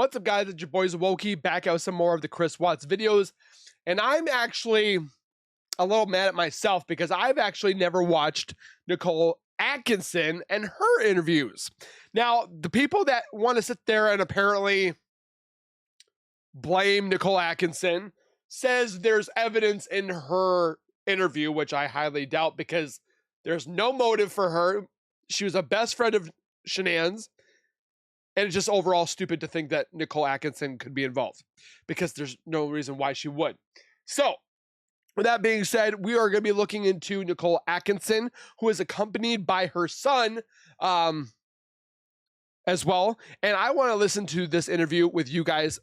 What's up, guys? It's your boy Zowoki back out with some more of the Chris Watts videos. And I'm actually a little mad at myself because I've actually never watched Nicolas Atkinson and her interviews. Now, the people that want to sit there and apparently blame Nicolas Atkinson says there's evidence in her interview, which I highly doubt because there's no motive for her. She was a best friend of Shannan's. And it's just overall stupid to think that Nicolas Atkinson could be involved because there's no reason why she would. So, with that being said, we are going to be looking into Nicolas Atkinson, who is accompanied by her son as well. And I want to listen to this interview with you guys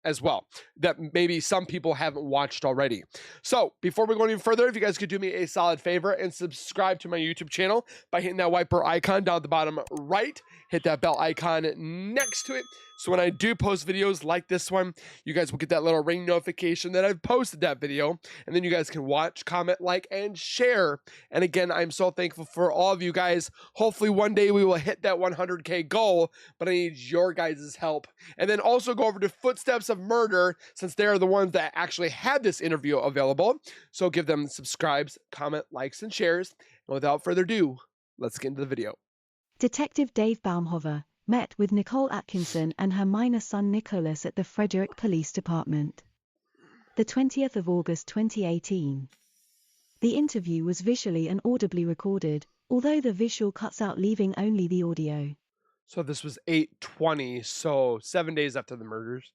as well, that maybe some people haven't watched already. So before we go any further, if you guys could do me a solid favor and subscribe to my YouTube channel by hitting that wiper icon down at the bottom right, hit that bell icon next to it. So when I do post videos like this one, you guys will get that little ring notification that I've posted that video. And then you guys can watch, comment, like, and share. And again, I'm so thankful for all of you guys. Hopefully one day we will hit that 100K goal, but I need your guys' help. And then also go over to Footsteps of Murder, since they're the ones that actually had this interview available. So give them subscribes, comment, likes, and shares. And without further ado, let's get into the video. Detective Dave Baumhover met with Nicolas Atkinson and her minor son Nicholas at the Frederick Police Department. The 20th of August 2018. The interview was visually and audibly recorded, although the visual cuts out leaving only the audio. So this was 8/20, so 7 days after the murders.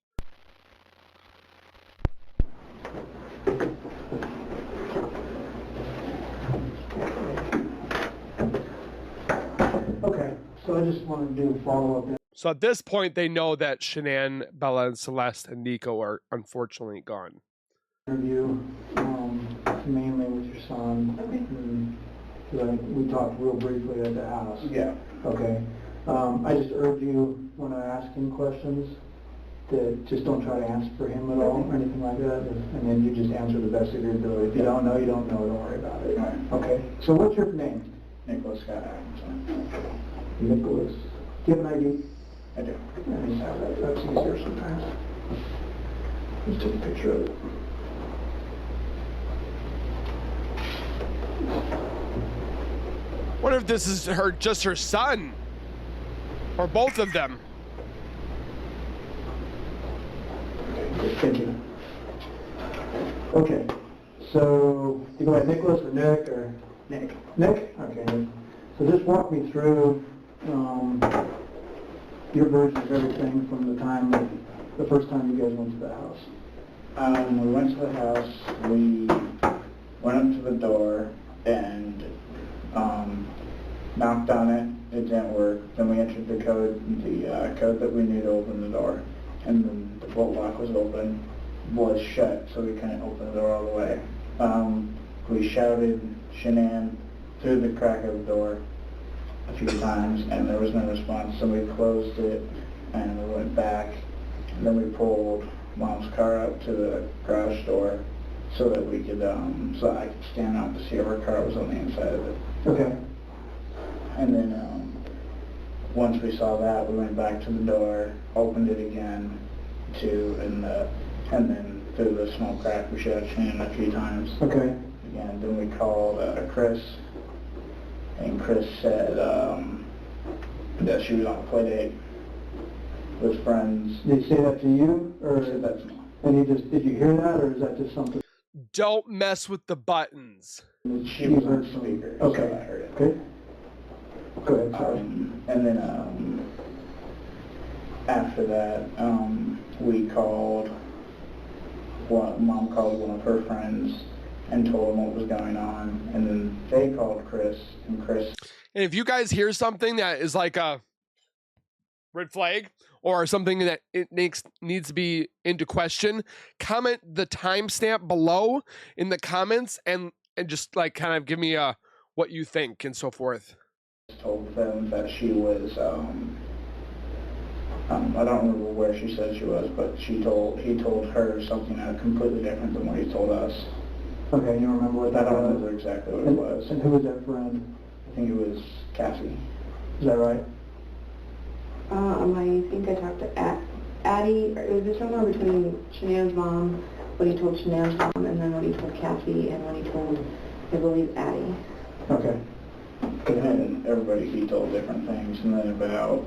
Okay, so I just wanted to do a follow-up. So at this point, they know that Shannan, Bella, and Celeste and Nico are unfortunately gone. Interview, mainly with your son. Okay. We talked real briefly at the house. Yeah. Okay. I just urge you, when I ask him questions, that just don't try to answer for him at all or anything like that, and then you just answer the best of your ability. If you don't know, you don't know. Don't worry about it. Right. Okay. So what's your name? Nicolas Atkinson. Nicholas. Do you have an ID? I do. Let me have that. That's easier sometimes. Just take a picture of it. What if this is just her son? Or both of them? Thank you. Okay, so you go by Nicholas or Nick or? Nick. Nick? Okay, Nick. So just walk me through your version of everything from the first time you guys went to the house. We went to the house, we went up to the door and knocked on it. It didn't work. Then we entered the code that we knew to open the door. And then the bolt lock was shut, so we couldn't open the door all the way. We shouted Shannan through the crack of the door a few times, and there was no response, so we closed it, and we went back. And then we pulled Mom's car up to the garage door so that we could, so I could stand out to see if her car was on the inside of it. Okay. And then once we saw that, we went back to the door, opened it again, and then through the small crack we shot Shannon a few times. Okay. Again, then we called Chris, and Chris said that she was on a play date with friends. Did he say that to you, or He said that to me. and did you hear that, or is that just something? Don't mess with the buttons. She was on speaker, okay. so I heard it. Okay. Go ahead, sorry. And then after that, we called, Mom called one of her friends and told them what was going on, and then they called Chris, and Chris... And if you guys hear something that is like a red flag or something that it needs to be into question, comment the timestamp below in the comments and just like kind of give me what you think and so forth. Told them that she was, I don't remember where she said she was, but he told her something completely different than what he told us. Okay, you remember what I that don't was? remember exactly what it was. And who was that friend? I think it was Cassie. Is that right? I think I talked to Addie, it was just somewhere between Shannan's mom, what he told Shannan's mom, and then what he told Kathy, and what he told, I believe, Addie. Okay. And everybody, he told different things, and then about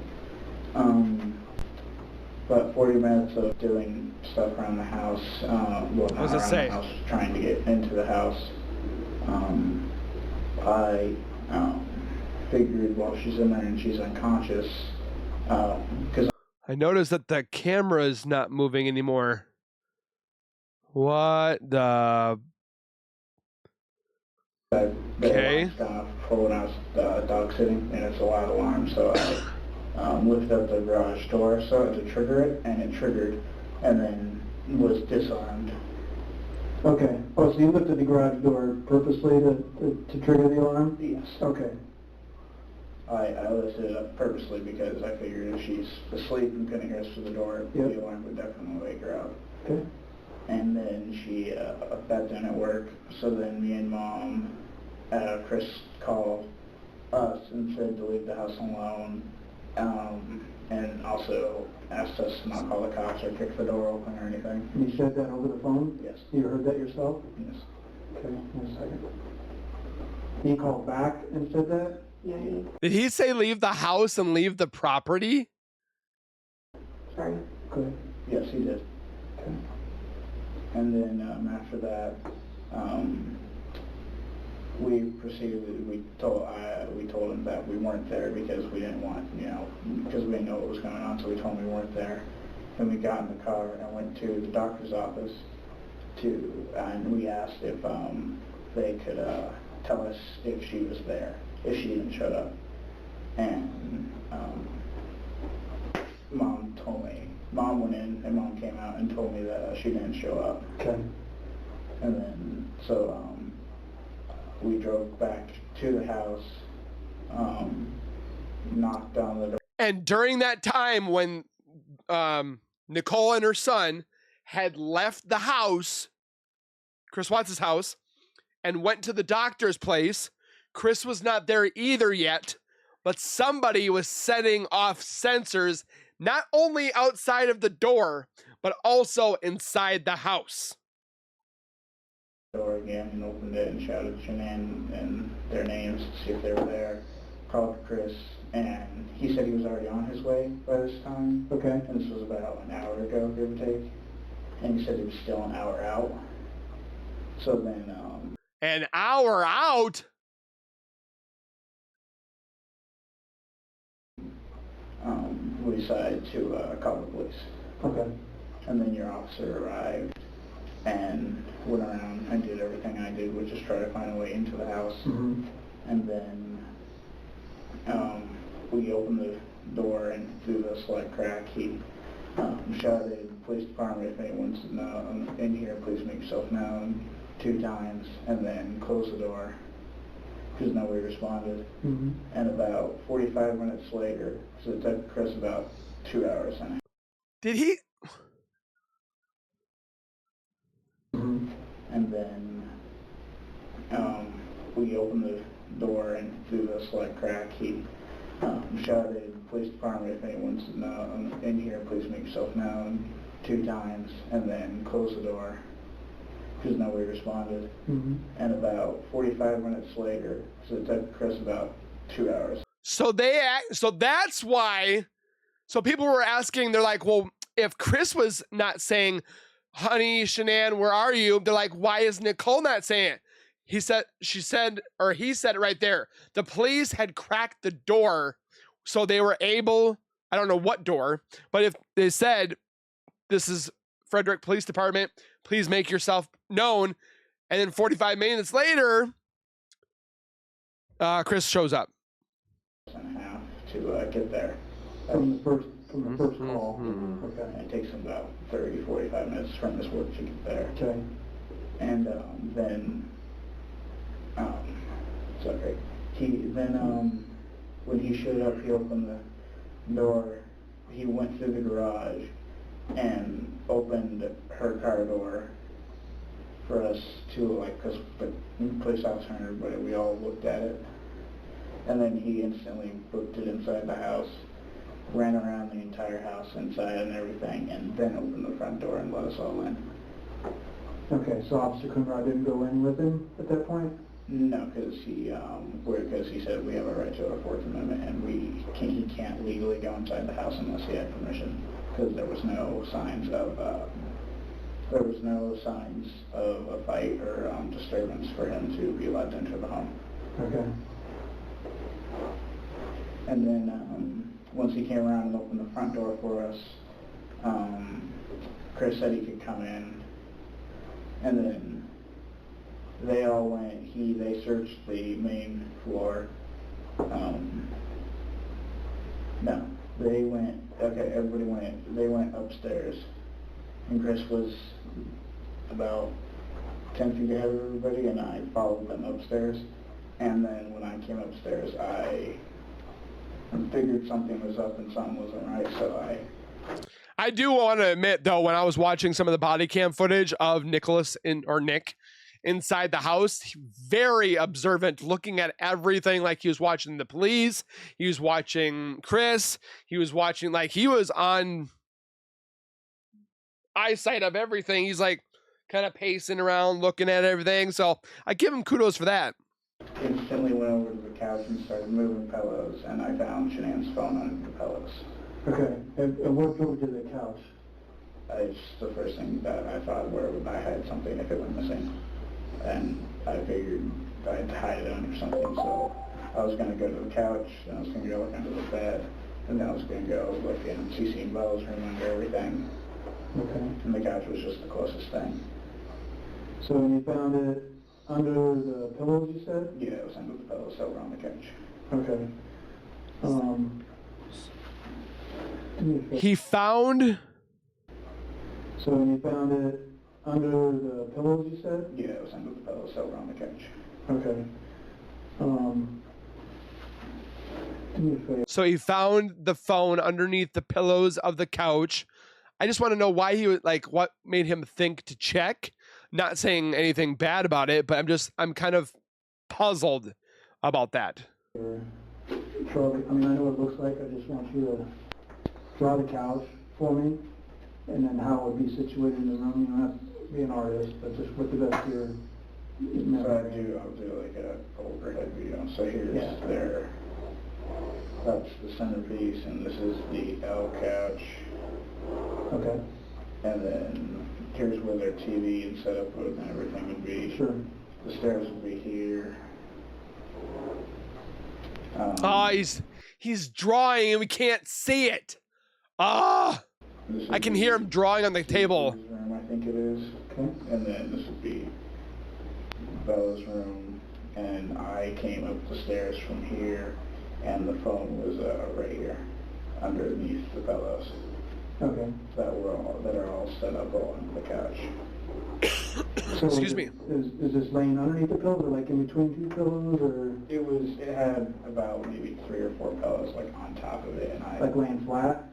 40 minutes of doing stuff around the house, well, not What does it around say? the house, trying to get into the house. I figured while she's in there and she's unconscious, because I noticed that the camera is not moving anymore. What the? the Okay. alarm's gone off before when I was dog sitting, and it's a loud alarm, so I lifted up the garage door so to trigger it, and it triggered, and then was disarmed. Okay. Oh, so you lifted the garage door purposely to trigger the alarm? Yes. Okay. I lifted it up purposely because I figured if she's asleep and couldn't hear us through the door, Yep. the alarm would definitely wake her up. Okay. And then she got done at work, so then me and Mom, Chris called us and said to leave the house alone, and also asked us to not call the cops or kick the door open or anything. And you said that over the phone? Yes. You heard that yourself? Yes. Okay, one second. He called back and said that? Yeah, he, Did he say leave the house and leave the property? sorry. Good. Yes, he did. Okay. And then after that, we proceeded. We told him that we weren't there because we didn't want, because we didn't know what was going on. So we told him we weren't there. Then we got in the car and went to the doctor's office and we asked if they could tell us if she was there, if she even showed up. And Mom told me. Mom went in and Mom came out and told me that she didn't show up. Okay. And then, so we drove back to the house, knocked on the door. And during that time when Nicole and her son had left the house, Chris Watts' house, and went to the doctor's place, Chris was not there either yet, but somebody was setting off sensors not only outside of the door, but also inside the house. Door again and opened it and shouted Shannan and their names to see if they were there. Called Chris, and he said he was already on his way by this time. Okay. And this was about an hour ago, give or take. And he said he was still an hour out. So then, An hour out? we decided to call the police. Okay. And then your officer arrived and went around and did everything I did, which is try to find a way into the house. Mm-hmm. And then we opened the door and through the slight crack he shouted, "Police department, if anyone's in here, please make yourself known," 2 times, and then closed the door because nobody responded. Mm-hmm. And about 45 minutes later, so it took Chris about 2 hours and Did he? Mm-hmm. And then we opened the door and through the slight crack he shouted, "Police department, if anyone's in here, please make yourself known," 2 times, and then closed the door because nobody responded. Mm-hmm. And about 45 minutes later, so it took Chris about 2 hours. So that's why. So people were asking, they're like, well, if Chris was not saying, "Honey, Shannan, where are you?" They're like, why is Nicole not saying it? He said it right there. The police had cracked the door, so they were able, I don't know what door, but if they said, "This is Frederick Police Department, please make yourself known," and then 45 minutes later, Chris shows up. And a half to get there. From the first call. Mhm. Okay. And it takes him about 30, 45 minutes from his work to get there. Okay. And then, sorry, when he showed up, he opened the door, he went through the garage and opened her car door for us to, because the police officer and everybody, we all looked at it. And then he instantly booked it inside the house. ran around the entire house inside and everything, and then opened the front door and let us all in. Okay, so Officer Coonrod didn't go in with him at that point? No, because he said we have a right to our Fourth Amendment, and he can't legally go inside the house unless he had permission, because there was no signs of a fight or disturbance for him to be allowed to enter the home. Okay. And then once he came around and opened the front door for us, Chris said he could come in, and then they all went. They searched the main floor. No, they went. Okay, everybody went. They went upstairs, and Chris was about 10 feet ahead of everybody, and I followed them upstairs. And then when I came upstairs, I figured something was up and something wasn't right, so I do want to admit, though, when I was watching some of the body cam footage of Nick inside the house, very observant, looking at everything, like he was watching the police, he was watching Chris, he was watching, like, he was on eyesight of everything. He's like kind of pacing around, looking at everything. So I give him kudos for that. instantly went over to the couch and started moving pillows, and I found Shannan's phone under the pillows. Okay, and what drove you to the couch? It's the first thing that I thought, where would I hide something if it went missing? And I figured I'd hide it under something, so I was going to go to the couch, and I was going to go look under the bed, and then I was going to go look in CC and Belle's room under everything. Okay. And the couch was just the closest thing. So you found it under the pillows, you said? Yeah, it was under the pillows that were on the couch. Okay. He found... So you found it under the pillows, you said? Yeah, it was under the pillows that were on the couch. Okay. Do me a favor. So he found the phone underneath the pillows of the couch. I just want to know why he was, like, what made him think to check. Not saying anything bad about it, but I'm kind of puzzled about that. Draw the, I mean, I know what it looks like. I just want you to draw the couch for me, and then how it would be situated in the room. You don't have to be an artist, but just with the best of your memory. So I'll do like a overhead view. So here's Yeah. their, that's the centerpiece, and this is the L couch. Okay. And then here's where their TV and setup would and everything would be. Sure. The stairs would be here. He's drawing and we can't see it. I can hear him drawing on the table. Room, I think it is. Okay. And then this would be Bella's room, and I came up the stairs from here, and the phone was right here, underneath the pillows. Okay. That are all set up on the couch. So Excuse me. Is this laying underneath the pillows, or like in between two pillows, or It had about maybe 3 or 4 pillows like on top of it, and I like laying flat?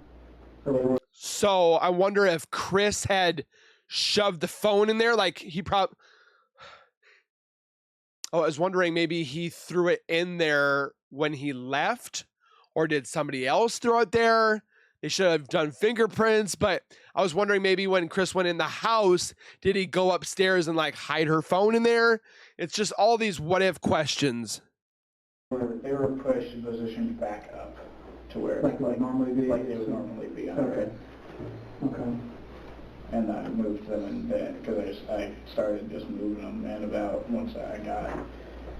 Or So I wonder if Chris had shoved the phone in there, like he probably... Oh, I was wondering maybe he threw it in there when he left, or did somebody else throw it there? They should have done fingerprints, but I was wondering maybe when Chris went in the house, did he go upstairs and like hide her phone in there? It's just all these what if questions. they were pushed and positioned back up to where like they would normally be? like they would normally be under Okay. it. Okay. And I moved them in bed because I started just moving them, and about once I got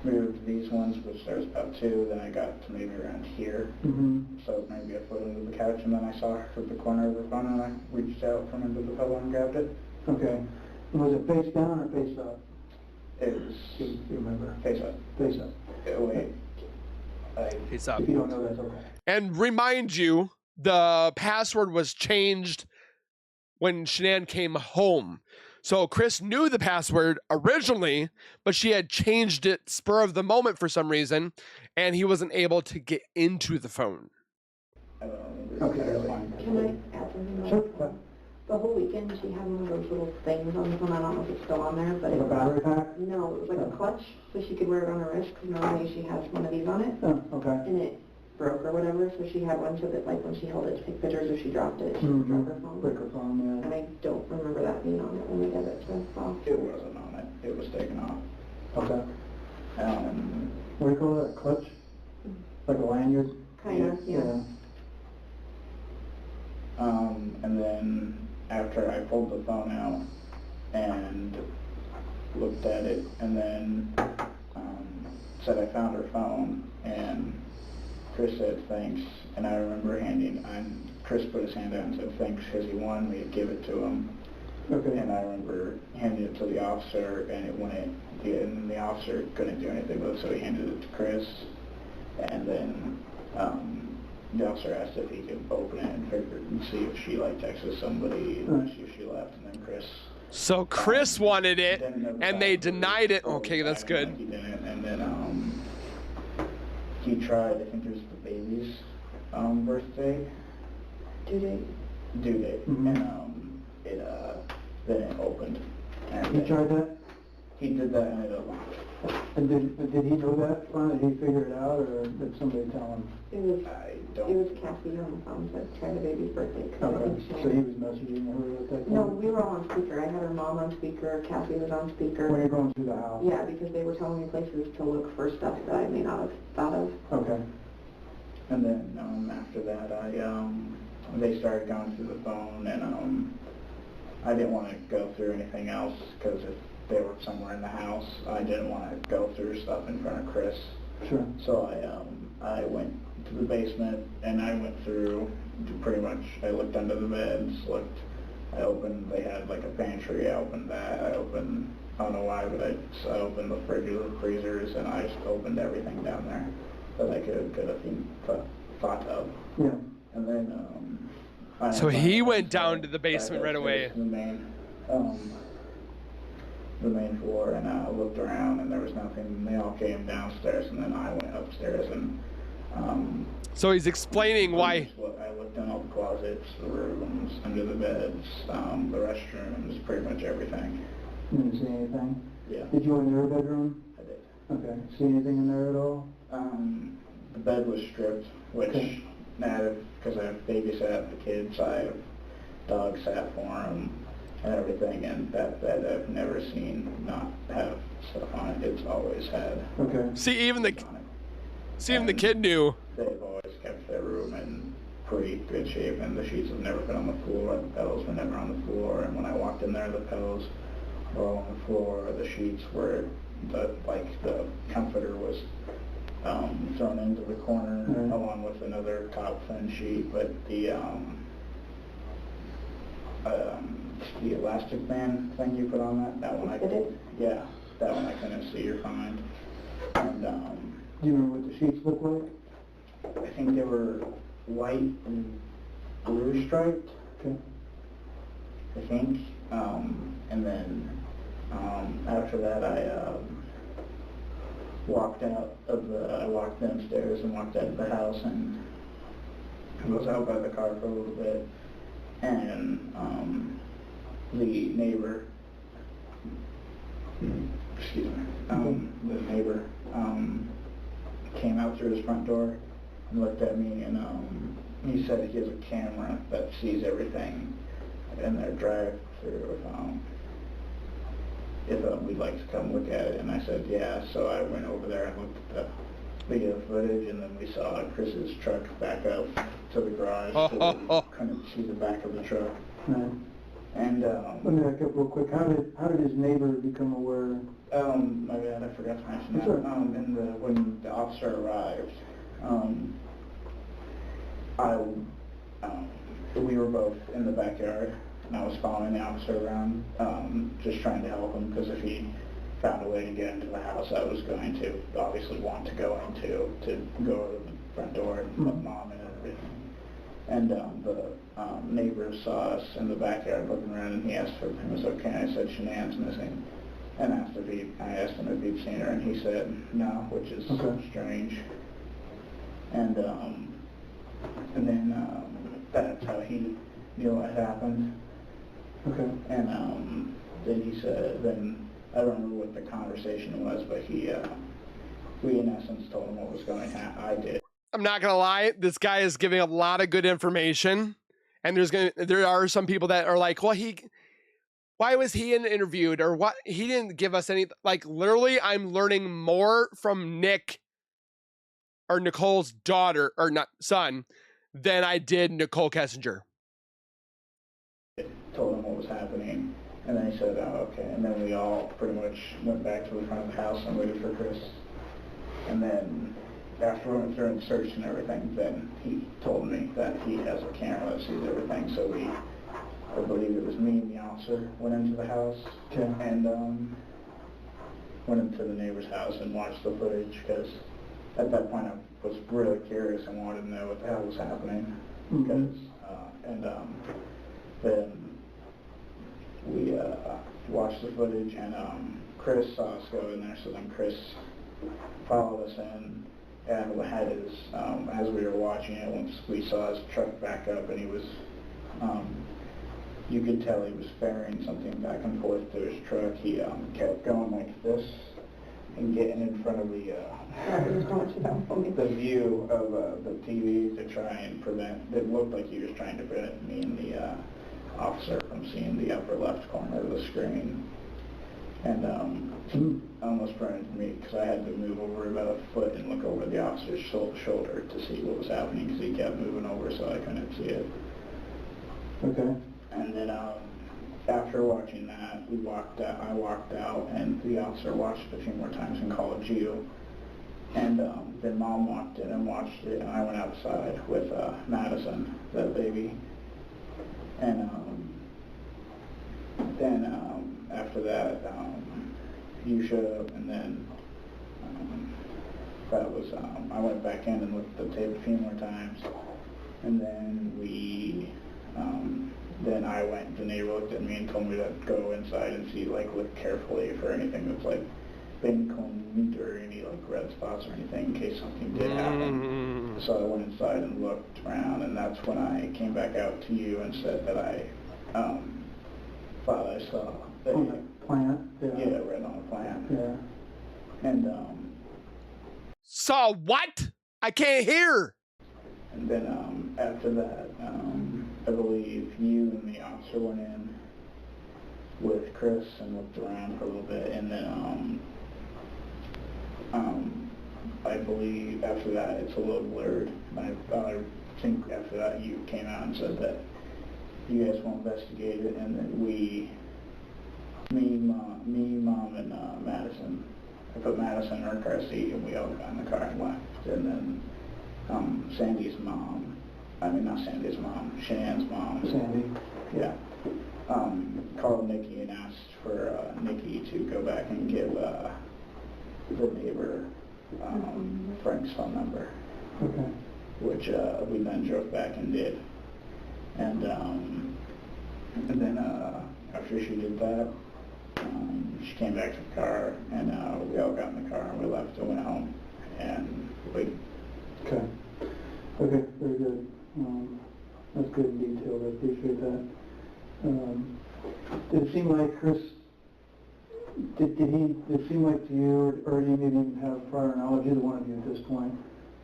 moved these ones, which there's about 2, then I got to maybe around here. Mm-hmm. So maybe a foot into the couch, and then I saw her from the corner of her phone, and I reached out from under the pillow and grabbed it. Okay. And was it face down or face up? It was Do you remember? face up. Face up. Wait. He's up. If you don't know, that's okay. And remind you, the password was changed when Shannan came home. So Chris knew the password originally, but she had changed it spur of the moment for some reason, and he wasn't able to get into the phone. I don't remember. Okay, that's entirely. fine. Can I add something? Sure. The whole weekend, she had one of those little things on the phone. I don't know if it's still on there, but Like a battery pack? no, it was like a clutch, so she could wear it on her wrist, because normally she has one of these on it. Oh, okay. And it broke or whatever, so she had one so that like when she held it to take pictures or she dropped it, she Mm-hmm. dropped her phone. Break her phone, yeah. And I don't remember that being on it when we did it, so off. It wasn't on it. It was taken off. Okay. Um, What do you call that, a clutch? Like a lanyard? Kinda, yeah. and then after I pulled the phone out and looked at it, and then said I found her phone, and Chris said thanks, and I remember Chris put his hand out and said thanks because he wanted me to give it to him. Okay. And I remember handing it to the officer, and and the officer couldn't do anything with it, so he handed it to Chris. And then the officer asked if he could open it and see if she like texted somebody, and see if she left. And then Chris. So Chris wanted it, didn't know the and they fact, denied it. told Okay, the that's guy, good. like, he didn't, and then he tried. I think it was the baby's birthday Due date. due date, Mhm. and then it opened. And He tried that? He did that, and it opened. And did he know that phone? Did he figure it out, or did somebody tell him? It was I don't. Cassie on the phone that tried the baby's birthday. 'Cause I Okay, think she- so he was messaging her at that point? No, we were all on speaker. I had her mom on speaker, Cassie was on speaker. When you're going through the house? Yeah, because they were telling me places to look for stuff that I may not have thought of. Okay. And then after that, they started going through the phone, and I didn't want to go through anything else because if they were somewhere in the house, I didn't want to go through stuff in front of Chris. Sure. So I went to the basement, and I went through pretty much. I looked under the beds, they had like a pantry. I opened that. I don't know why, but I opened the fridge, the freezers, and I just opened everything down there that I could have thought of. Yeah. And then So he went down to the basement right away. The main floor, and I looked around, and there was nothing. And they all came downstairs, and then I went upstairs, and So he's explaining why. I looked in all the closets, the rooms, under the beds, the restrooms, pretty much everything. You didn't see anything? Yeah, Did you go in their bedroom? I did. Okay. See anything in there at all? The bed was stripped, which Okay. now, because I babysat the kids, I have dog sat for them and everything, and that bed I've never seen not have stuff on it. It's always had Okay. See, even the stuff on it. kid knew. They've always kept their room in pretty good shape, and the sheets have never been on the floor, the pillows were never on the floor, and when I walked in there, the pillows were all on the floor, the sheets were, the comforter was thrown into the corner Right. along with another top thin sheet, but the elastic band thing you put on that one yeah, that one I couldn't see or find. And Do you remember what the sheets look like? I think they were white and blue striped, Okay. I think. And then after that I walked downstairs and walked out of the house and was out by the car for a little bit, and the neighbor, the neighbor came out through his front door and looked at me, and he said he has a camera that sees everything in their drive-through. If we'd like to come look at it, and I said yeah. So I went over there and looked at the video footage, and then we saw Chris's truck back up to the garage, so we couldn't see the back of the truck. Right. And Let me back up real quick. How did his neighbor become aware? my bad, I forgot to mention that. Sure. When the officer arrived, we were both in the backyard, and I was following the officer around, just trying to help him, because if he found a way to get into the house, I was going to obviously want to go to go to the front door and let Mom in and everything. And the neighbor saw us in the backyard looking around, and he asked if it was okay. I said Shannan's missing, and I asked him if he'd seen her, and he said no, which is Okay. strange. And then that's how he knew what had happened. Okay. And then he said, I don't remember what the conversation was, but we in essence told him what was going to happen. I did. I'm not gonna lie, this guy is giving a lot of good information, and there are some people that are like, well, why was he interviewed, or what? He didn't give us any. Like, literally, I'm learning more from Nick or Nicole's daughter or not son than I did Nicole Kessinger. Told him what was happening, and then he said, oh, okay, and then we all pretty much went back to the front of the house and waited for Chris. And then after we went through and searched and everything, then he told me that he has a camera that sees everything. So I believe it was me and the officer went into the house and went into the neighbor's house and watched the footage, because at that point I was really curious and wanted to know what the hell was happening. Because then we watched the footage, and Chris saw us go in there, so then Chris followed us in and had his, as we were watching it, once we saw his truck back up, and he was, you could tell he was ferrying something back and forth to his truck. He kept going like this and getting in front of the view of the TV to try and prevent, it looked like he was trying to prevent me and the officer from seeing the upper left corner of the screen. And almost prevented me, because I had to move over about a foot and look over the officer's shoulder to see what was happening, because he kept moving over so I couldn't see it. Okay. And then after watching that, I walked out, and the officer watched it a few more times and called you. And then Mom walked in and watched it, and I went outside with Madison, the baby. And then after that, you showed up, and then that was, I went back in and looked at the tape a few more times, and then then I went, the neighbor looked at me and told me to go inside and see, like, look carefully for anything that's, like, been cleaned or any, like, red spots or anything in case something did happen. So I went inside and looked around, and that's when I came back out to you and said that I thought I saw that on the plant? Yeah, right on the plant. Yeah. And saw what? I can't hear. And then after that, I believe you and the officer went in with Chris and looked around for a little bit, and then I believe after that it's a little blurred. I think after that you came out and said that you guys will investigate it, and then me, Mom, and Madison. I put Madison in her car seat, and we all got in the car and left. And then Sandy's mom, not Sandy's mom, Shannan's mom. Sandy? Yeah. Called Nikki and asked for Nikki to go back and give the neighbor Frank's phone number. Okay. Which we then drove back and did. And then after she did that, she came back to the car, and we all got in the car and we left and went home. And we... Okay. Okay, very good. That's good and detailed. I appreciate that. Did it seem like Chris, did it seem like to you, or do you maybe even have prior knowledge, either one of you at this point,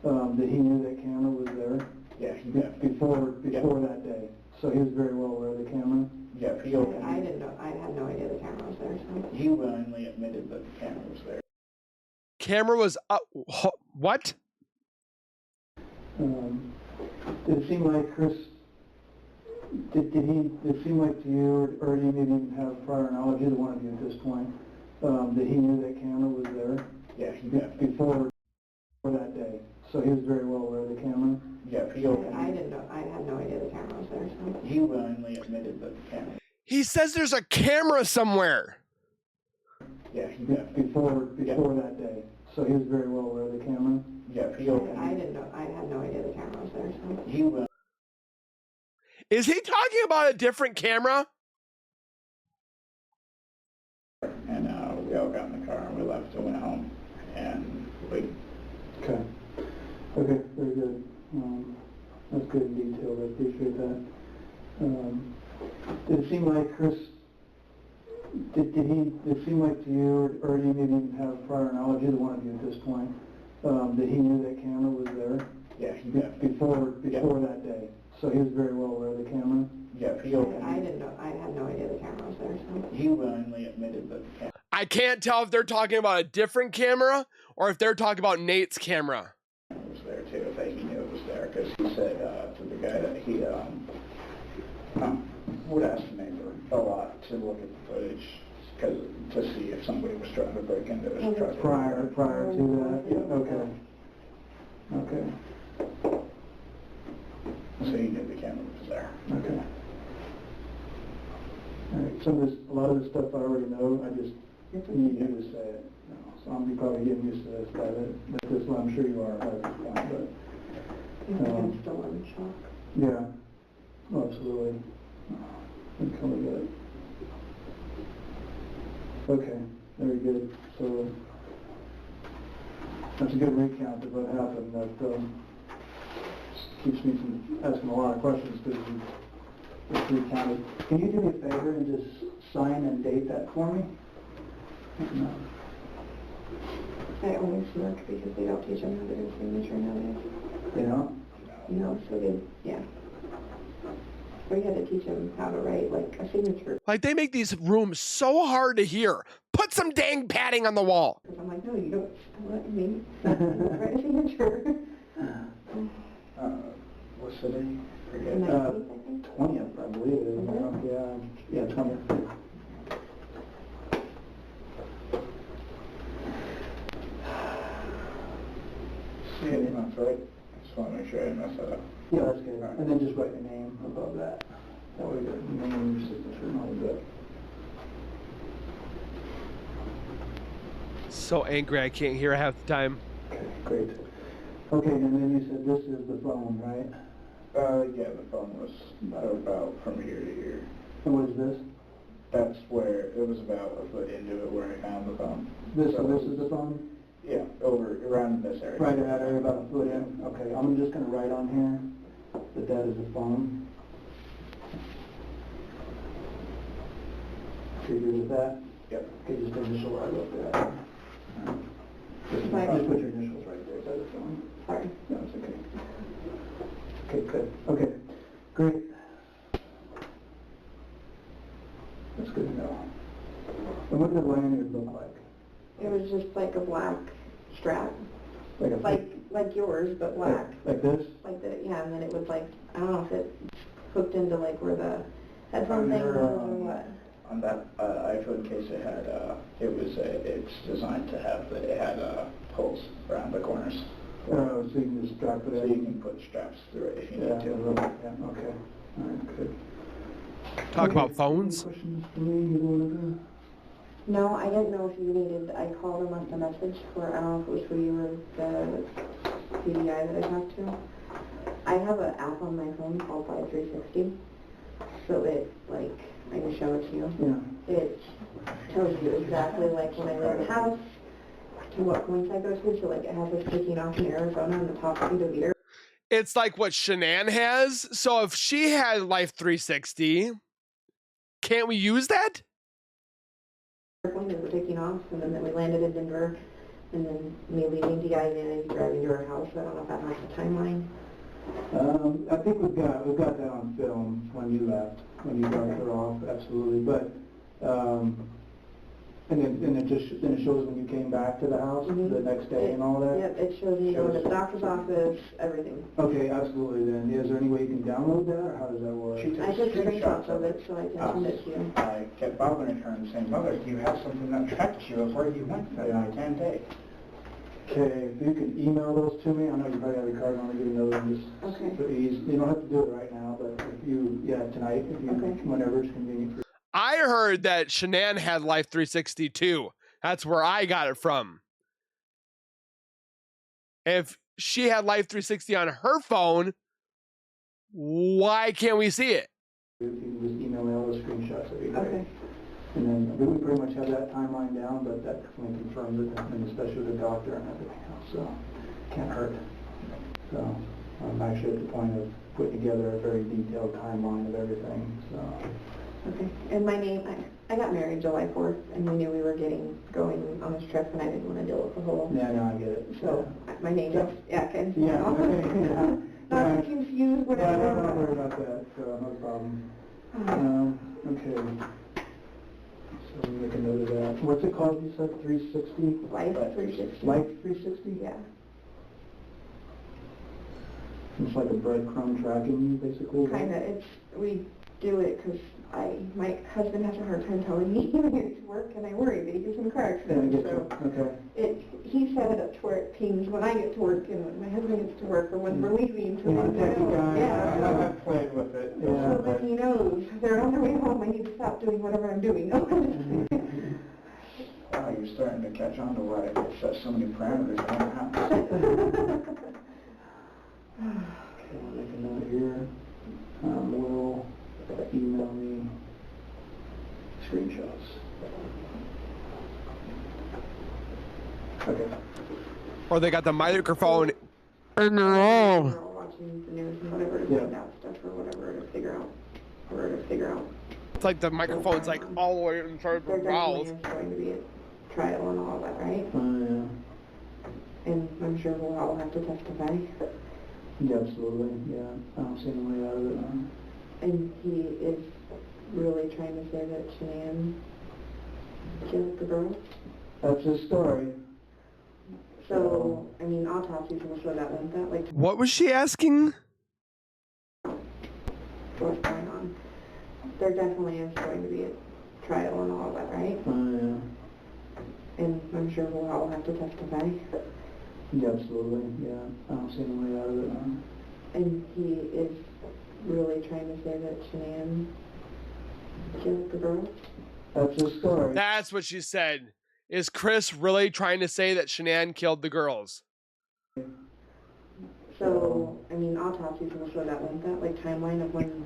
that he knew that camera was there? Yeah, he definitely. Before that day. So he was very well aware of the camera? Yeah, I didn't know. I had no idea the camera was there. So. He willingly admitted that the camera was there. Camera was up. What? Did it seem like Chris, did it seem like to you, or do you maybe even have prior knowledge, either one of you at this point, that he knew that camera was there? Yeah, he definitely. Before that day. So he was very well aware of the camera? Yeah, I didn't know. I had no idea the camera was there. So. He willingly admitted that the camera. He says there's a camera somewhere. Yeah, he definitely. Before that day. So he was very well aware of the camera? Yeah, I didn't know. I had no idea the camera was there. So. He will. Is he talking about a different camera? And we all got in the car and we left and went home. And we... Okay. Okay, very good. That's good and detailed. I appreciate that. Did it seem like Chris, did it seem like to you, or do you maybe even have prior knowledge, either one of you at this point, that he knew that camera was there? Yeah, he definitely. Before that day. So he was very well aware of the camera? Yeah, I didn't know, I had no idea the camera was there, so. he willingly admitted that the camera I can't tell if they're talking about a different camera or if they're talking about Nate's camera. was there too, that he knew it was there, because he said to the guy that he would ask the neighbor a lot to look at the footage to see if somebody was trying to break into his truck. Prior to that? Yeah, okay. Okay. So he knew the camera was there. Okay. All right, a lot of this stuff I already know, I just need you to say it. You know, so I'm probably getting used to this, but this one I'm sure you are at this point, but. I'm still in shock. Yeah, oh, absolutely. I totally get it. Okay, very good. So that's a good recount of what happened. That keeps me from asking a lot of questions because it's recounted. Can you do me a favor and just sign and date that for me? No. I always look because they don't teach them how to do signature nowadays. You know? No, so they, yeah. We had to teach them how to write like a signature. Like they make these rooms so hard to hear. Put some dang padding on the wall. Because I'm like, no, you don't let me write a signature. What's the day? Forget. 19th, I think. 20th, I believe it is. Mhm. Yeah, 20th. Yeah, that's right. Just want to make sure I didn't mess that up. Yeah, that's good. And then just write your name above that. That way the name and your signature and all good. So angry I can't hear half the time. Okay, great. Okay, and then you said this is the phone, right? Yeah, the phone was about from here to here. And what is this? That's where, it was about a foot into it where I found the phone. This is the phone? Yeah, around this area. Right in that area, about a foot in? Okay, I'm just gonna write on here that is the phone. So you good with that? Yep. Okay, just initial right up there. Just put your initials right there by the phone. Sorry. No, it's okay. Okay, good. Okay, great. That's good to know. And what did the lanyard look like? It was just like a black strap. Like a Like yours, but black. Like this? Like the, yeah, and then it was like, I don't know if it hooked into like where the headphone thing was or what. On that iPhone case, it had it's designed to have it had holes around the corners. So you can just strap it So in? you can put straps through it if you Yeah, need to. yeah, okay. All right, good. Talk Okay, about phones. Any questions for me? You wanted to? No, I didn't know if you needed, I called and left a message for, I don't know if it was for you or the PDI that I talked to. I have an app on my phone called 5360, so it, like, I can show it to you. Yeah. It tells you exactly, like, when I leave the house, to what points I go to, so, like, it has us taking off in Arizona on the top speed of the air. It's like what Shannan has. So if she had Life 360, can't we use that? Point and we're taking off, and then we landed in Denver, and then me leaving DI and driving to our house. I don't know if that has a timeline. I think we've got that on film when you left, when you dropped her off, absolutely. But and it shows when you came back to the house the next day and all that. Yep, it shows me going to the doctor's office, everything. Okay, absolutely. Then is there any way you can download that, or how does that work? I took screenshots of it, so I can send it to you. I kept bothering her and saying, Mother, do you have something that tracks you of where you went that I can't take? Okay, if you could email those to me, I know you probably have your card, I'm gonna give you another one just Okay. for ease. You don't have to do it right now, but if you, tonight, if you, Okay. whenever it's convenient for you. I heard that Shannan had Life 360 too. That's where I got it from. If she had Life 360 on her phone, why can't we see it? If you can just email me all those screenshots, that'd be great. Okay. And then we pretty much have that timeline down, but that definitely confirms it, and especially with the doctor and everything else, so can't hurt. So I'm actually at the point of putting together a very detailed timeline of everything, so Okay. And my name, I got married July 4th, and we knew we were going on this trip, and I didn't want to deal with the whole... Yeah, no, I get it. So, my name is Atkins. Yeah, okay, yeah. Not to confuse whatever. Yeah, don't worry about that, so no problem. Okay. So we make a note of that. What's it called, you said, 360? Life 360. Life 360? Yeah. It's like a breadcrumb tracking, basically? right? Kinda. We do it because my husband has a hard time telling me when he's to work, and I worry that he gets in a car Yeah, I accident. get So you. Okay. he set it up to where it pings when I get to work and when my husband gets to work or when we're leaving. So Yeah, when take your time. yeah. I've played with it. So Yeah. then he knows they're on their way home. I need to stop doing whatever I'm doing. Wow, you're starting to catch on to why it sets so many parameters around the house. Okay, I'll make a note here. Will email me screenshots. Okay. Or they got the microphone in their We're own. all watching the news and whatever to Yeah. find out stuff or whatever to figure out. It's like the microphone's like all the way in front of There her definitely mouth. is going to be a trial and all that, right? Yeah. And I'm sure we'll all have to testify. Yeah, absolutely. Yeah. I don't see any way out of it. And he is really trying to say that Shannan killed the girl. That's his story. So, I mean, autopsies will show that, won't that? Like, What was she asking? what's going on. There definitely is going to be a trial and all that, right? Yeah. And I'm sure we'll all have to testify. Yeah, absolutely. Yeah. I don't see any way out of it. And he is really trying to say that Shannan killed the girl. That's his story. That's what she said. Is Chris really trying to say that Shannan killed the girls? So, I mean, autopsies will show that, won't that? Like, timeline of when...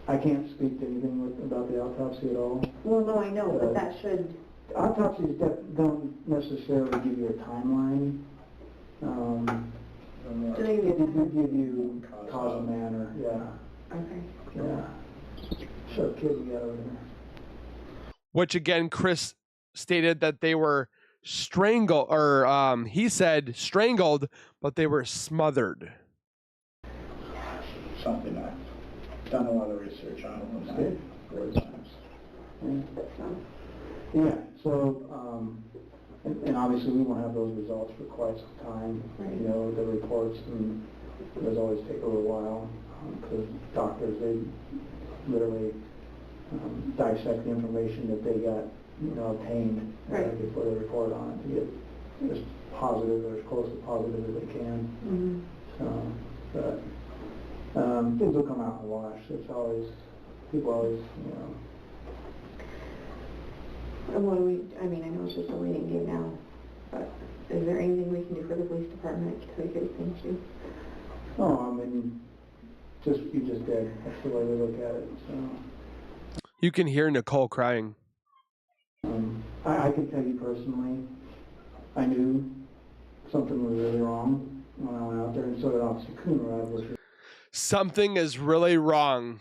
I can't speak to anything about the autopsy at all. Well, no, I know, but that should... Autopsies don't necessarily give you a timeline. Do they give you a timeline? Give you cause of manner, yeah. Okay. Yeah. Shut kid you got over there. Which again, Chris stated that they were strangled, or he said strangled, but they were smothered. Something I've done a lot of research on in my times. Yeah, so, and obviously we won't have those results for quite some time. Right. You know, the reports, and those always take a little while, because doctors, they literally dissect the information that they got, obtained before they report on it to get as positive or as close to positive as they can. So, but things will come out in the wash. It's always, people always, And what do we, I mean, I know it's just a waiting game now, but is there anything we can do for the police department to take it things to? Oh, I mean, you just did. That's the way we look at it. So, You can hear Nicole crying. I can tell you personally, I knew something was really wrong when I went out there, and so did Officer Coonrod, which is Something is really wrong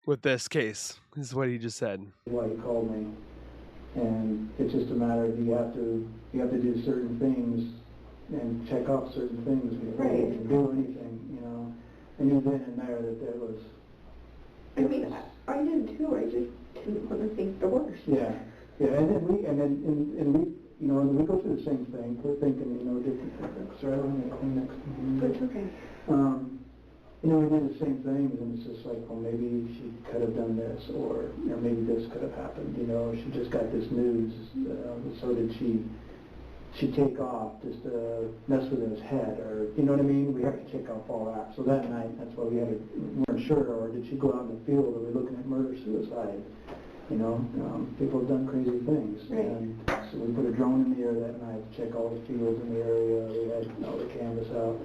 with this case, is what he just said. why he called me. And it's just a matter of you have to do certain things and check off certain things before you can do anything, I knew then and there that was... I mean, I did too, I just didn't want to think the worst. Yeah, and then we go through the same thing. We're thinking, different. Sorry, I'm going to clean next. But it's okay. We did the same things, and it's just like, well, maybe she could have done this, or maybe this could have happened. She just got this news, so did she take off just to mess with his head, or you know what I mean? We have to check off all that. So that night, that's why we weren't sure, or did she go out in the field? Are we looking at murder suicide? People have done crazy things, and so we put a drone in the air that night to check all the fields in the area. We had all the canvas out,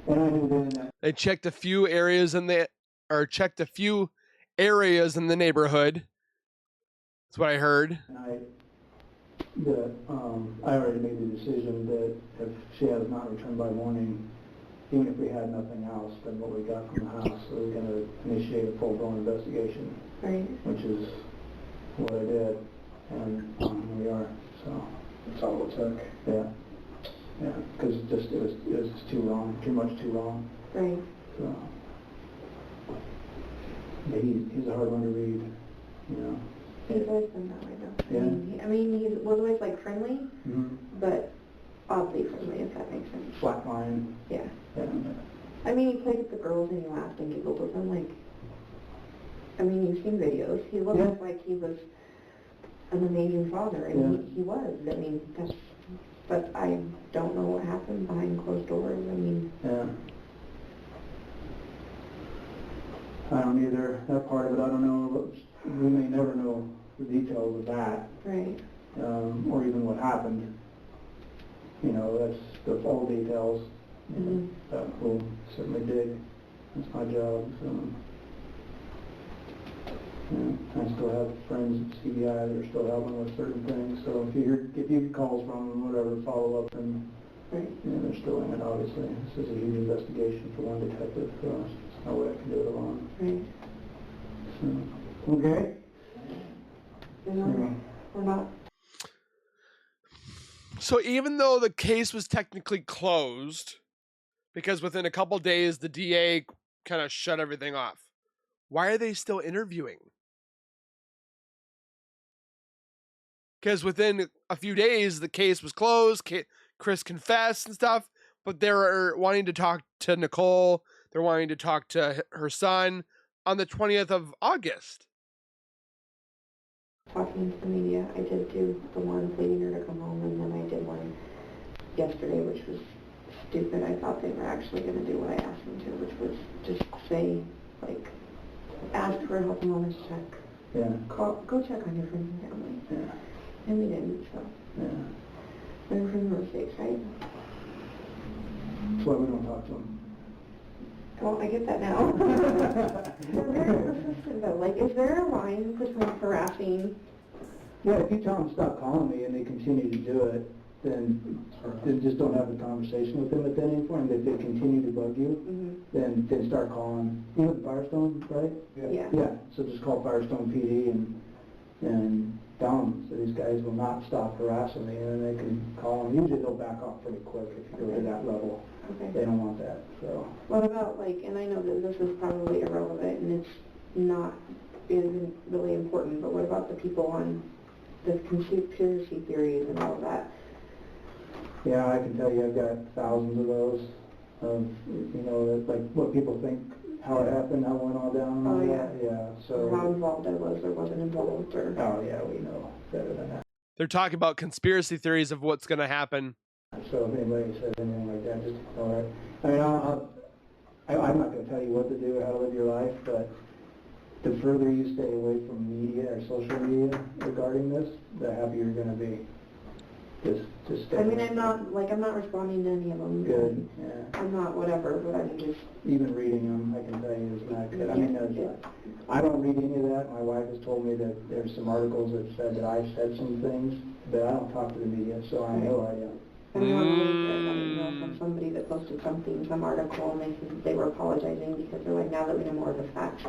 and I knew then that They checked a few areas in the neighborhood. That's what I heard. I already made the decision that if she has not returned by morning, even if we had nothing else than what we got from the house, so we're going to initiate a full-blown investigation, Right. which is what I did, and here we are. So That's all it took. yeah, because it was just too wrong, too much too wrong. Right. So yeah, he's a hard one to read, you know. He's always been that way though. Yeah. I mean, he was always like friendly, Mm-hmm. but oddly friendly, if that makes sense. Flat line. Yeah. Yeah. I mean, he played with the girls and he laughed and giggled with them. Like, I mean, you've seen videos. He looked like he was an amazing father, and he was. I mean, but I don't know what happened behind closed doors. I mean. Yeah. I don't either. That part of it, I don't know. We may never know the details of that. Right. Or even what happened. You know, that's the full details. Mm-hmm. That we'll certainly dig. That's my job. So, yeah, I still have friends at CBI that are still helping with certain things. So if you get calls from them, whatever, follow up, and right. they're still in it. Obviously, this is a huge investigation for one detective. So there's no way I can do it alone. Right. So, okay. We're not. So even though the case was technically closed, because within a couple days the DA kind of shut everything off, why are they still interviewing? Because within a few days the case was closed, Chris confessed and stuff, but they're wanting to talk to Nicole, they're wanting to talk to her son on the 20th of August. Talking to the media, I did do the one pleading her to come home, and then I did one yesterday, which was stupid. I thought they were actually going to do what I asked them to, which was just say, like, ask for a help and wellness check. Yeah. Go check on your friends and family. Yeah. And we didn't, so. Yeah. Learn from the mistakes, right? That's why we don't talk to them. Well, I get that now. They're very persistent, though. Like, is there a line between harassing? Yeah, if you tell them stop calling me and they continue to do it, then just don't have a conversation with them at that point. If they continue to bug you, then start calling. You know Firestone, right? Yeah. Yeah. So just call Firestone PD and tell them so these guys will not stop harassing me, and then they can call them. Usually they'll back off pretty quick if you go to that level. Okay. They don't want that. So. What about, like, and I know that this is probably irrelevant and isn't really important, but what about the people on the conspiracy theories and all of that? Yeah, I can tell you I've got thousands of those, that, like what people think, how it happened, how it went all down. Oh, yeah. Yeah, so. Or how involved I was or wasn't involved, or. Oh, yeah, we know better than that. They're talking about conspiracy theories of what's going to happen. So if anybody says anything like that, just ignore it. I mean, I'm not going to tell you what to do or how to live your life, but the further you stay away from media or social media regarding this, the happier you're going to be. Just stay I mean, away. I'm not responding to any of them. Good, yeah. I'm not whatever, but I'm just. Even reading them, I can tell you, is not good. I mean, I don't read any of that. My wife has told me that there's some articles that said that I've said some things, but I don't talk to the media, so I have no idea. And normally I got an email from somebody that posted something, some article, and they said they were apologizing because they're like, now that we know more of the facts,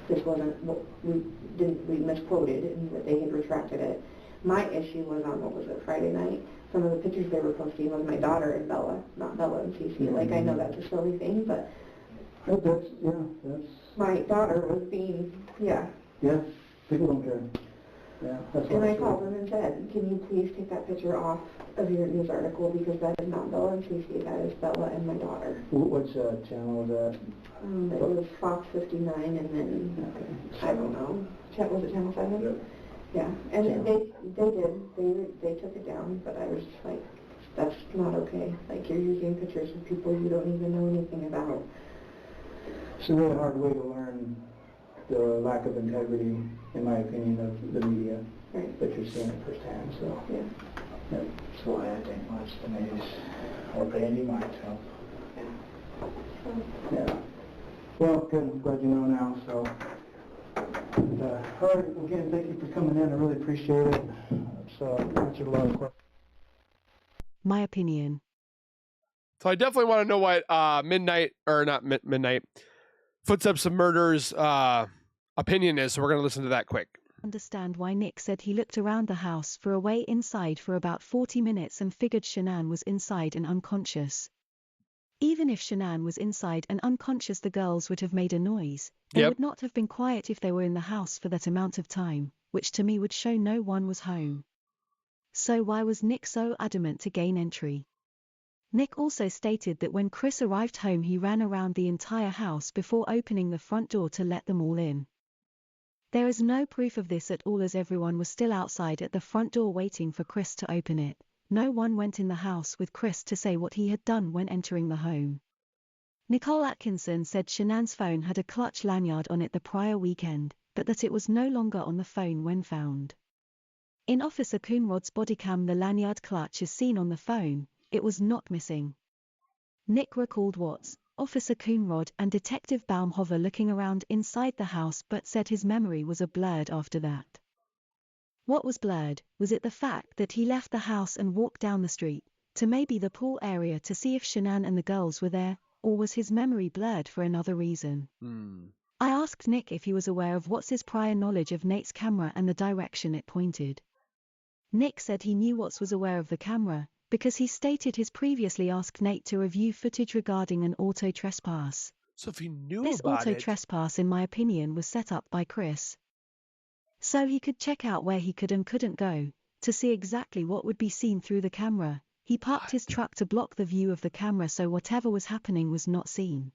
this wasn't what we misquoted, and that they had retracted it. My issue was on, what was it, Friday night? Some of the pictures they were posting was my daughter and Bella, not Bella and Cece. Mm-hmm. Like, I know that's a silly thing, but that's my daughter was being, Yeah, people don't care. Yeah, that's and I called them and said, can you please take that picture off of your news article, because that is not Bella and Cece, that is Bella and my daughter. Which channel was that? It was Fox 59, and then, I don't know, was it Channel 7? Yep. Yeah, and they took it down, but I was just like, that's not okay. Like, you're using pictures of people you don't even know anything about. It's a really hard way to learn the lack of integrity, in my opinion, of the media. Right. But you're seeing it firsthand, so. Yeah. Yep. That's why I didn't watch the news or pay any mind to them. Yeah. Well, good. I'm glad you know now, so. And, all right, again, thank you for coming in. I really appreciate it. So, answered a lot of questions. My opinion. So I definitely want to know what Midnight Footsteps of Murder's opinion is. So we're going to listen to that quick. Understand why Nick said he looked around the house for a way inside for about 40 minutes and figured Shannan was inside and unconscious. Even if Shannan was inside and unconscious, the girls would have made a noise. They would not have been quiet if they were in the house for that amount of time, which to me would show no one was home. So why was Nick so adamant to gain entry? Nick also stated that when Chris arrived home he ran around the entire house before opening the front door to let them all in. There is no proof of this at all, as everyone was still outside at the front door waiting for Chris to open it. No one went in the house with Chris to say what he had done when entering the home. Nicolas Atkinson said Shannan's phone had a clutch lanyard on it the prior weekend, but that it was no longer on the phone when found. In Officer Coonrod's bodycam the lanyard clutch is seen on the phone. It was not missing. Nick recalled Watts, Officer Coonrod and Detective Baumhover looking around inside the house but said his memory was blurred after that. What was blurred? Was it the fact that he left the house and walked down the street, to maybe the pool area to see if Shannan and the girls were there, or was his memory blurred for another reason? I asked Nick if he was aware of Watts' prior knowledge of Nate's camera and the direction it pointed. Nick said he knew Watts was aware of the camera, because he stated he's previously asked Nate to review footage regarding an auto trespass. So if he knew This about auto it, trespass, in my opinion, was set up by Chris. So he could check out where he could and couldn't go, to see exactly what would be seen through the camera. He parked his truck to block the view of the camera so whatever was happening was not seen.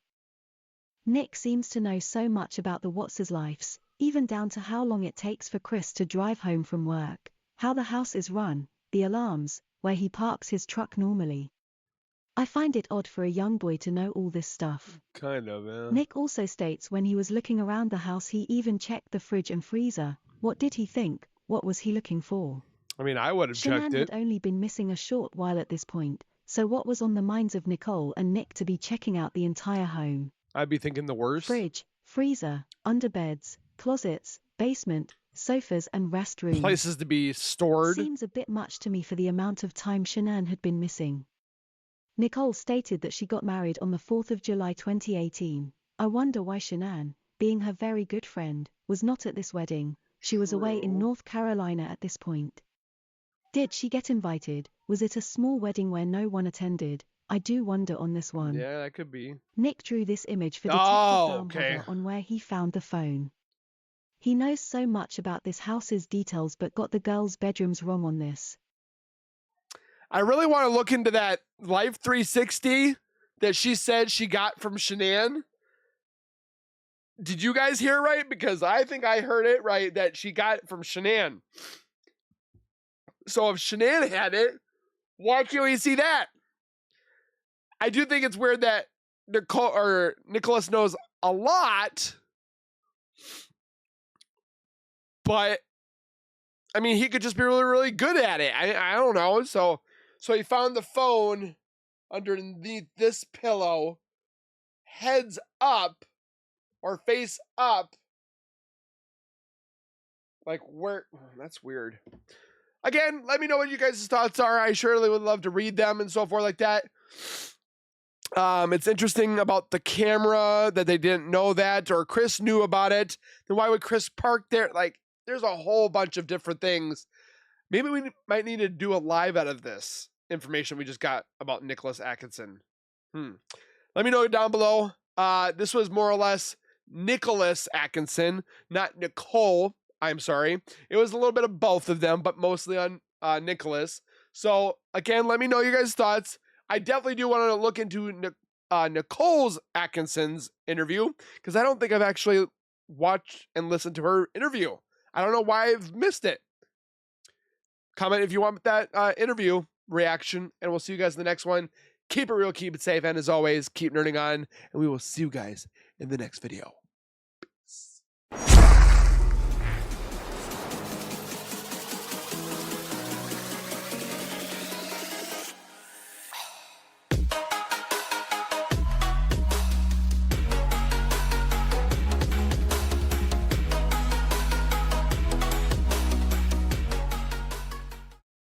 Nick seems to know so much about the Watts' lives, even down to how long it takes for Chris to drive home from work, how the house is run, the alarms, where he parks his truck normally. I find it odd for a young boy to know all this stuff. kind of, yeah. Nick also states when he was looking around the house he even checked the fridge and freezer. What did he think? What was he looking for? I mean, I would have checked Shannan it. had only been missing a short while at this point, so what was on the minds of Nicole and Nick to be checking out the entire home? I'd be thinking the worst. Fridge, freezer, underbeds, closets, basement, sofas and restrooms. Places to be stored. Seems a bit much to me for the amount of time Shannan had been missing. Nicole stated that she got married on the 4th of July 2018. I wonder why Shannan, being her very good friend, was not at this wedding. She was away in True. North Carolina at this point. Did she get invited? Was it a small wedding where no one attended? I do wonder on this one. Yeah, that could be. Nick drew this image for Detective Oh, Baumhover okay. on where he found the phone. He knows so much about this house's details but got the girls' bedrooms wrong on this. I really want to look into that Life 360 that she said she got from Shannan. Did you guys hear it right? Because I think I heard it right, that she got it from Shannan. So if Shannan had it, why can't we see that? I do think it's weird that Nicholas knows a lot, but I mean, he could just be really, really good at it. I don't know. So he found the phone underneath this pillow, heads up or face up. Like where? That's weird. Again, let me know what you guys' thoughts are. I surely would love to read them and so forth like that. It's interesting about the camera that they didn't know that, or Chris knew about it. Then why would Chris park there? Like, there's a whole bunch of different things. Maybe we might need to do a live out of this information we just got about Nicolas Atkinson. Let me know down below. This was more or less Nicolas Atkinson, not Nicole. I'm sorry. It was a little bit of both of them, but mostly on Nicolas. So, again, let me know your guys' thoughts. I definitely do want to look into Nicole's Atkinson's interview, because I don't think I've actually watched and listened to her interview. I don't know why I've missed it. Comment if you want that interview reaction, and we'll see you guys in the next one. Keep it real, keep it safe, and as always, keep nerding on, and we will see you guys in the next video.